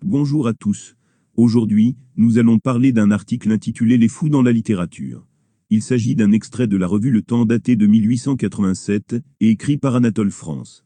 Bonjour à tous. Aujourd'hui, nous allons parler d'un article intitulé Les fous dans la littérature. Il s'agit d'un extrait de la revue Le Temps daté de 1887 et écrit par Anatole France.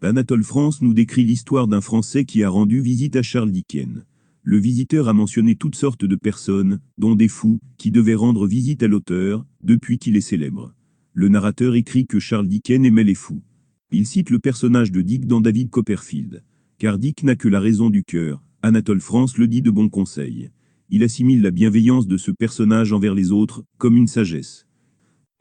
Anatole France nous décrit l'histoire d'un Français qui a rendu visite à Charles Dickens. Le visiteur a mentionné toutes sortes de personnes, dont des fous, qui devaient rendre visite à l'auteur, depuis qu'il est célèbre. Le narrateur écrit que Charles Dickens aimait les fous. Il cite le personnage de Dick dans David Copperfield. Car Dick n'a que la raison du cœur, Anatole France le dit de bon conseil. Il assimile la bienveillance de ce personnage envers les autres, comme une sagesse.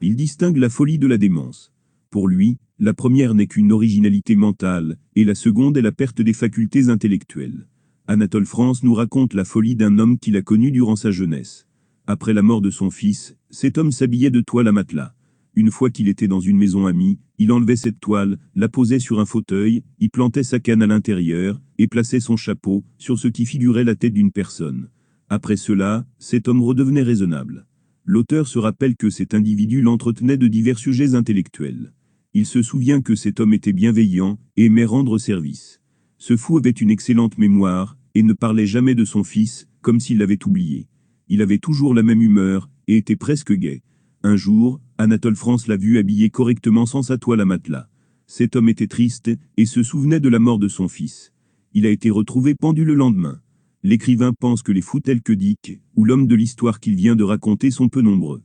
Il distingue la folie de la démence. Pour lui, la première n'est qu'une originalité mentale, et la seconde est la perte des facultés intellectuelles. Anatole France nous raconte la folie d'un homme qu'il a connu durant sa jeunesse. Après la mort de son fils, cet homme s'habillait de toile à matelas. Une fois qu'il était dans une maison amie, il enlevait cette toile, la posait sur un fauteuil, y plantait sa canne à l'intérieur, et plaçait son chapeau, sur ce qui figurait la tête d'une personne. Après cela, cet homme redevenait raisonnable. L'auteur se rappelle que cet individu l'entretenait de divers sujets intellectuels. Il se souvient que cet homme était bienveillant et aimait rendre service. Ce fou avait une excellente mémoire et ne parlait jamais de son fils, comme s'il l'avait oublié. Il avait toujours la même humeur et était presque gai. Un jour, Anatole France l'a vu habillé correctement sans sa toile à matelas. Cet homme était triste et se souvenait de la mort de son fils. Il a été retrouvé pendu le lendemain. L'écrivain pense que les fous tels que Dick, ou l'homme de l'histoire qu'il vient de raconter sont peu nombreux.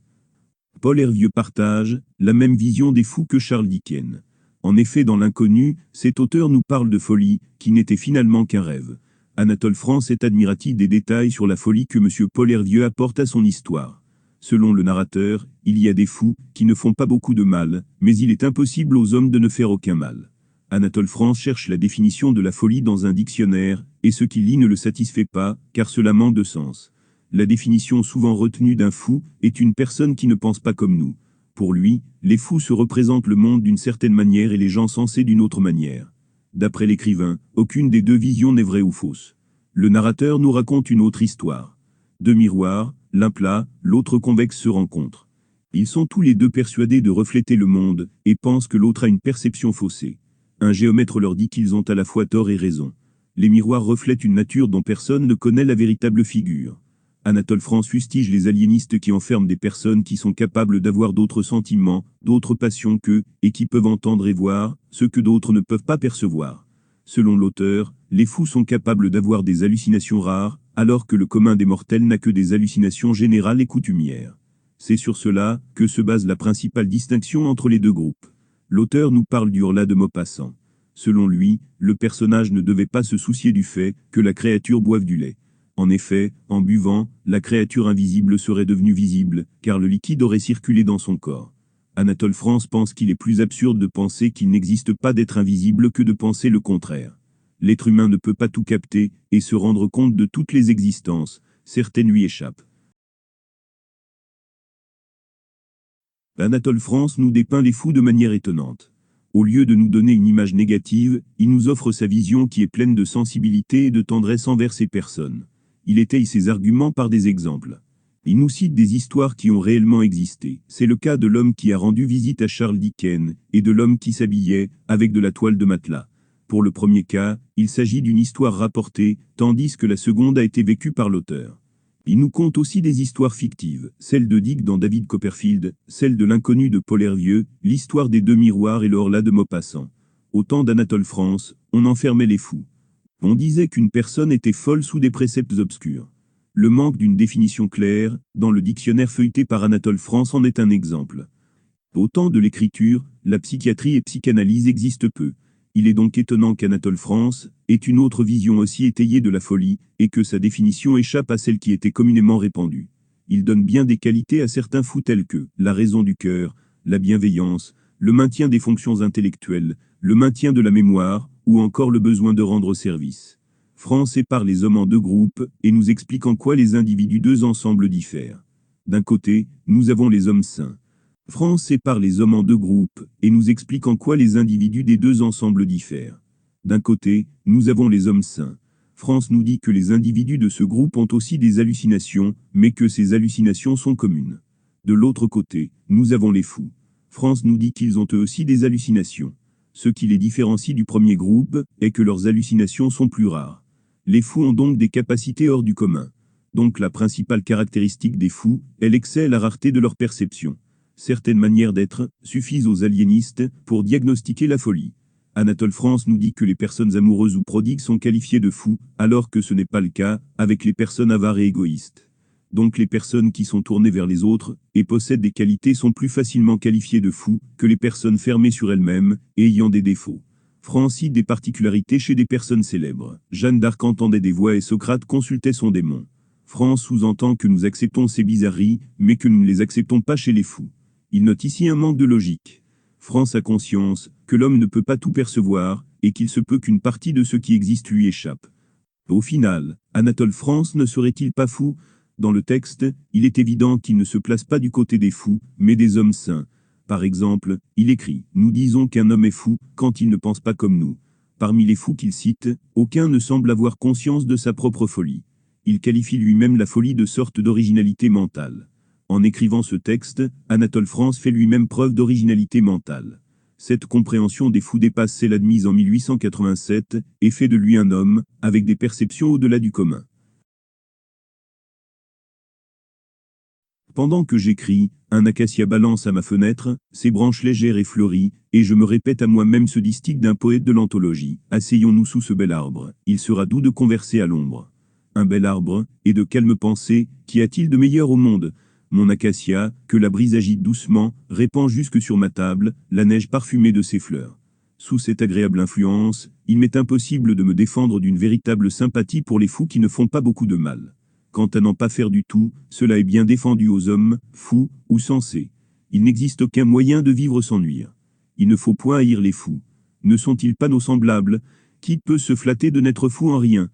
Paul Hervieux partage la même vision des fous que Charles Dickens. En effet, dans l'inconnu, cet auteur nous parle de folie, qui n'était finalement qu'un rêve. Anatole France est admiratif des détails sur la folie que M. Paul Hervieux apporte à son histoire. Selon le narrateur, il y a des fous qui ne font pas beaucoup de mal, mais il est impossible aux hommes de ne faire aucun mal. Anatole France cherche la définition de la folie dans un dictionnaire, et ce qu'il lit ne le satisfait pas, car cela manque de sens. La définition souvent retenue d'un fou est une personne qui ne pense pas comme nous. Pour lui, les fous se représentent le monde d'une certaine manière et les gens sensés d'une autre manière. D'après l'écrivain, aucune des deux visions n'est vraie ou fausse. Le narrateur nous raconte une autre histoire. Deux miroirs, l'un plat, l'autre convexe se rencontrent. Ils sont tous les deux persuadés de refléter le monde, et pensent que l'autre a une perception faussée. Un géomètre leur dit qu'ils ont à la fois tort et raison. Les miroirs reflètent une nature dont personne ne connaît la véritable figure. Anatole France fustige les aliénistes qui enferment des personnes qui sont capables d'avoir d'autres sentiments, d'autres passions qu'eux, et qui peuvent entendre et voir, ce que d'autres ne peuvent pas percevoir. Selon l'auteur, les fous sont capables d'avoir des hallucinations rares, alors que le commun des mortels n'a que des hallucinations générales et coutumières. C'est sur cela que se base la principale distinction entre les deux groupes. L'auteur nous parle d'Hurla de Maupassant. Selon lui, le personnage ne devait pas se soucier du fait que la créature boive du lait. En effet, en buvant, la créature invisible serait devenue visible, car le liquide aurait circulé dans son corps. Anatole France pense qu'il est plus absurde de penser qu'il n'existe pas d'être invisible que de penser le contraire. L'être humain ne peut pas tout capter et se rendre compte de toutes les existences, certaines lui échappent. Anatole France nous dépeint les fous de manière étonnante. Au lieu de nous donner une image négative, il nous offre sa vision qui est pleine de sensibilité et de tendresse envers ces personnes. Il étaye ses arguments par des exemples. Il nous cite des histoires qui ont réellement existé. C'est le cas de l'homme qui a rendu visite à Charles Dickens, et de l'homme qui s'habillait, avec de la toile de matelas. Pour le premier cas, il s'agit d'une histoire rapportée, tandis que la seconde a été vécue par l'auteur. Il nous conte aussi des histoires fictives, celle de Dick dans David Copperfield, celle de l'inconnu de Paul Hervieux, l'histoire des deux miroirs et l'Horla de Maupassant. Au temps d'Anatole France, on enfermait les fous. On disait qu'une personne était folle sous des préceptes obscurs. Le manque d'une définition claire, dans le dictionnaire feuilleté par Anatole France en est un exemple. Au temps de l'écriture, la psychiatrie et psychanalyse existent peu. Il est donc étonnant qu'Anatole France ait une autre vision aussi étayée de la folie, et que sa définition échappe à celle qui était communément répandue. Il donne bien des qualités à certains fous tels que la raison du cœur, la bienveillance, le maintien des fonctions intellectuelles, le maintien de la mémoire, ou encore le besoin de rendre service. France sépare les hommes en deux groupes, et nous explique en quoi les individus deux ensembles diffèrent. D'un côté, nous avons les hommes sains. France sépare les hommes en deux groupes, et nous explique en quoi les individus des deux ensembles diffèrent. D'un côté, nous avons les hommes sains. France nous dit que les individus de ce groupe ont aussi des hallucinations, mais que ces hallucinations sont communes. De l'autre côté, nous avons les fous. France nous dit qu'ils ont eux aussi des hallucinations. Ce qui les différencie du premier groupe est que leurs hallucinations sont plus rares. Les fous ont donc des capacités hors du commun. Donc la principale caractéristique des fous est l'excès et la rareté de leur perception. Certaines manières d'être suffisent aux aliénistes pour diagnostiquer la folie. Anatole France nous dit que les personnes amoureuses ou prodigues sont qualifiées de fous, alors que ce n'est pas le cas avec les personnes avares et égoïstes. Donc les personnes qui sont tournées vers les autres et possèdent des qualités sont plus facilement qualifiées de fous que les personnes fermées sur elles-mêmes et ayant des défauts. France cite des particularités chez des personnes célèbres. Jeanne d'Arc entendait des voix et Socrate consultait son démon. France sous-entend que nous acceptons ces bizarreries, mais que nous ne les acceptons pas chez les fous. Il note ici un manque de logique. France a conscience que l'homme ne peut pas tout percevoir, et qu'il se peut qu'une partie de ce qui existe lui échappe. Au final, Anatole France ne serait-il pas fou? Dans le texte, il est évident qu'il ne se place pas du côté des fous, mais des hommes sains. Par exemple, il écrit « Nous disons qu'un homme est fou quand il ne pense pas comme nous ». Parmi les fous qu'il cite, aucun ne semble avoir conscience de sa propre folie. Il qualifie lui-même la folie de sorte d'originalité mentale. En écrivant ce texte, Anatole France fait lui-même preuve d'originalité mentale. Cette compréhension des fous dépasse celle admise en 1887 et fait de lui un homme, avec des perceptions au-delà du commun. Pendant que j'écris, un acacia balance à ma fenêtre, ses branches légères et fleuries, et je me répète à moi-même ce distique d'un poète de l'anthologie. Asseyons-nous sous ce bel arbre, il sera doux de converser à l'ombre. Un bel arbre, et de calmes pensées, qu'y a-t-il de meilleur au monde? Mon acacia, que la brise agite doucement, répand jusque sur ma table, la neige parfumée de ses fleurs. Sous cette agréable influence, il m'est impossible de me défendre d'une véritable sympathie pour les fous qui ne font pas beaucoup de mal. Quant à n'en pas faire du tout, cela est bien défendu aux hommes, fous ou sensés. Il n'existe aucun moyen de vivre sans nuire. Il ne faut point haïr les fous. Ne sont-ils pas nos semblables? Qui peut se flatter de n'être fou en rien?